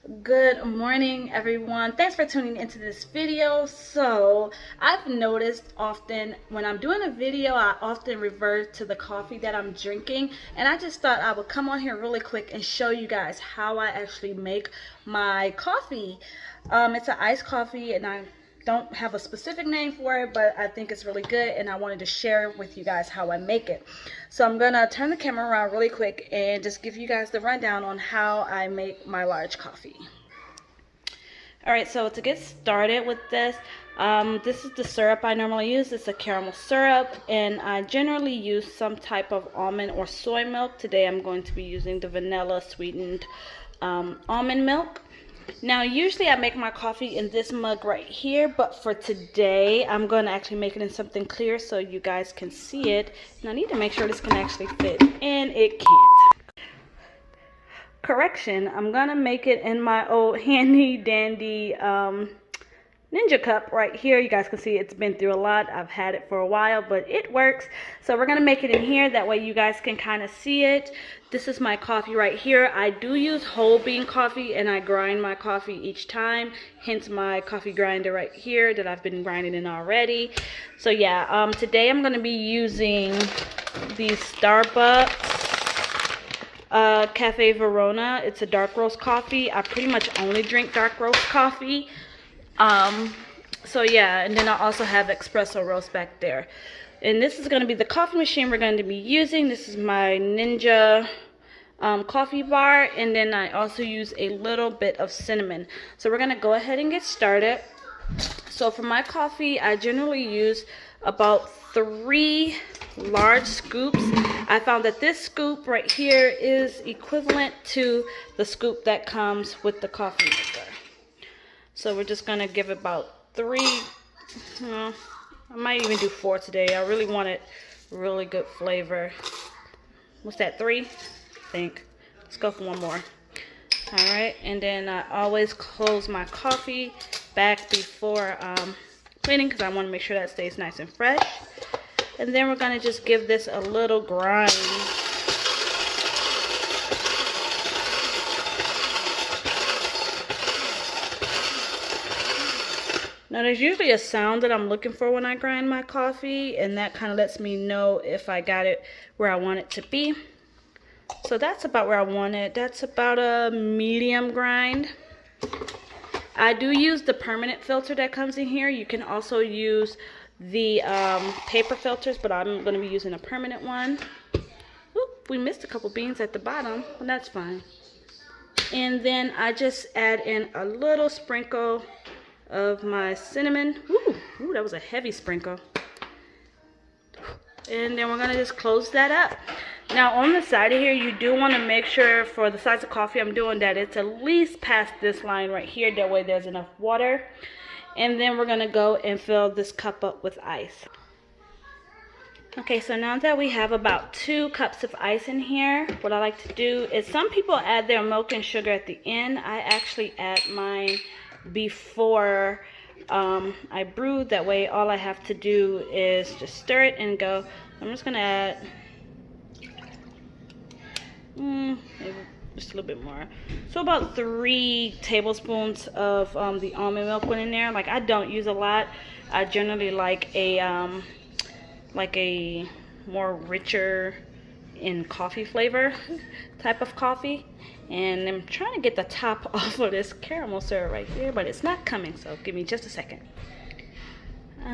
Good morning, everyone. Thanks for tuning into this video. So I've noticed often when I'm doing a video, I often revert to the coffee that I'm drinking, and I just thought I would come on here really quick and show you guys how I actually make my coffee. It's an iced coffee, and I don't have a specific name for it, but I think it's really good, and I wanted to share with you guys how I make it. So I'm gonna turn the camera around really quick and just give you guys the rundown on how I make my large coffee. All right, so to get started with this, this is the syrup I normally use. It's a caramel syrup, and I generally use some type of almond or soy milk. Today I'm going to be using the vanilla sweetened almond milk. Now, usually I make my coffee in this mug right here, but for today, I'm going to actually make it in something clear so you guys can see it. And I need to make sure this can actually fit, and it can't. Correction, I'm going to make it in my old handy dandy Ninja cup right here. You guys can see it's been through a lot. I've had it for a while, but it works. So we're gonna make it in here, that way you guys can kind of see it. This is my coffee right here. I do use whole bean coffee, and I grind my coffee each time, hence my coffee grinder right here that I've been grinding in already. So yeah, today I'm gonna be using the Starbucks Cafe Verona. It's a dark roast coffee. I pretty much only drink dark roast coffee. So yeah, and then I also have espresso roast back there. And this is going to be the coffee machine we're going to be using. This is my Ninja coffee bar, and then I also use a little bit of cinnamon. So we're going to go ahead and get started. So for my coffee, I generally use about 3 large scoops. I found that this scoop right here is equivalent to the scoop that comes with the coffee maker. So we're just going to give about 3, I might even do 4 today. I really wanted really good flavor. What's that, 3? I think. Let's go for 1 more. Alright, and then I always close my coffee back before cleaning, because I want to make sure that stays nice and fresh. And then we're going to just give this a little grind. Now, there's usually a sound that I'm looking for when I grind my coffee, and that kind of lets me know if I got it where I want it to be. So that's about where I want it. That's about a medium grind. I do use the permanent filter that comes in here. You can also use the paper filters, but I'm going to be using a permanent one. Oop, we missed a couple beans at the bottom, but that's fine. And then I just add in a little sprinkle of my cinnamon. Ooh, that was a heavy sprinkle. And then we're gonna just close that up. Now on the side of here, you do want to make sure for the size of coffee I'm doing that it's at least past this line right here, that way there's enough water. And then we're gonna go and fill this cup up with ice. Okay, so now that we have about 2 cups of ice in here, what I like to do is, some people add their milk and sugar at the end. I actually add mine before I brew. That way all I have to do is just stir it and go. I'm just gonna add maybe just a little bit more, so about 3 tablespoons of the almond milk went in there. Like, I don't use a lot. I generally like a more richer in coffee flavor type of coffee. And I'm trying to get the top off of this caramel syrup right here, but it's not coming, so give me just a second.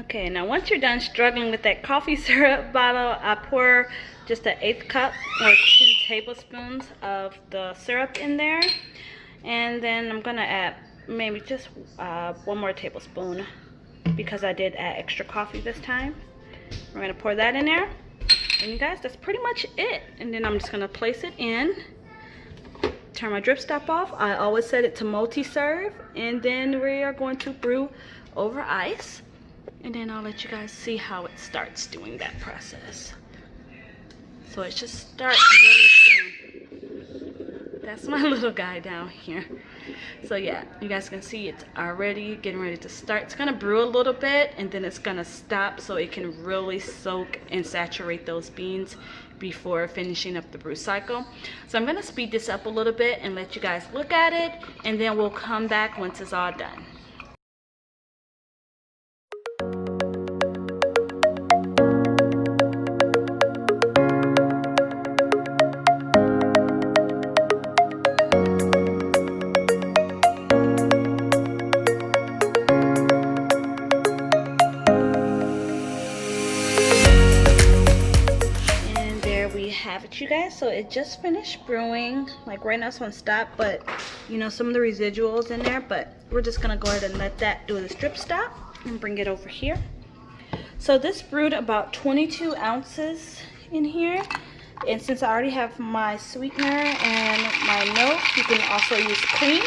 Okay, now once you're done struggling with that coffee syrup bottle, I pour just an 1/8 cup or 2 tablespoons of the syrup in there. And then I'm gonna add maybe just 1 more tablespoon, because I did add extra coffee this time. We're gonna pour that in there. And you guys, that's pretty much it. And then I'm just gonna place it in. Turn my drip stop off. I always set it to multi-serve, and then we are going to brew over ice, and then I'll let you guys see how it starts doing that process. So it should start really soon. That's my little guy down here. So yeah, you guys can see it's already getting ready to start. It's gonna brew a little bit and then it's gonna stop so it can really soak and saturate those beans before finishing up the brew cycle. So I'm gonna speed this up a little bit and let you guys look at it, and then we'll come back once it's all done. Have it, you guys. So it just finished brewing. Like right now it's on stop, but you know, some of the residuals in there, but we're just gonna go ahead and let that do the strip stop and bring it over here. So this brewed about 22 ounces in here, and since I already have my sweetener and my milk, you can also use cream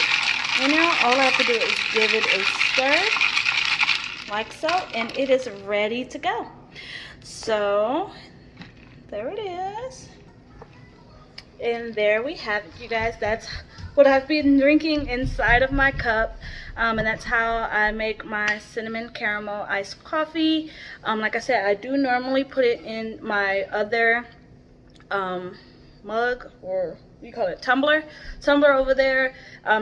in there. All I have to do is give it a stir like so, and it is ready to go. So there it is, and there we have it, you guys. That's what I've been drinking inside of my cup, and that's how I make my cinnamon caramel iced coffee. Like I said, I do normally put it in my other mug, or what do you call it, tumbler over there,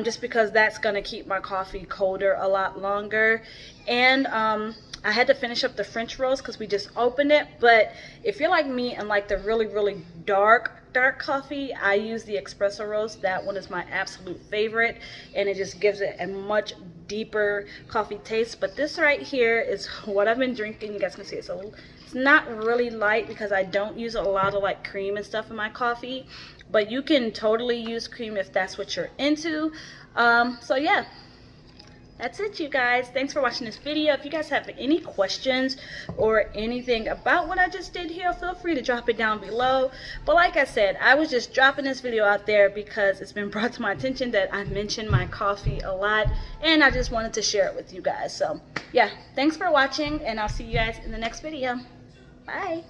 just because that's gonna keep my coffee colder a lot longer. And I had to finish up the French roast because we just opened it. But if you're like me and like the really dark coffee, I use the espresso roast. That one is my absolute favorite, and it just gives it a much deeper coffee taste. But this right here is what I've been drinking. You guys can see it. So it's not really light because I don't use a lot of like cream and stuff in my coffee, but you can totally use cream if that's what you're into. So yeah, that's it, you guys. Thanks for watching this video. If you guys have any questions or anything about what I just did here, feel free to drop it down below. But like I said, I was just dropping this video out there because it's been brought to my attention that I mentioned my coffee a lot, and I just wanted to share it with you guys. So yeah, thanks for watching, and I'll see you guys in the next video. Bye.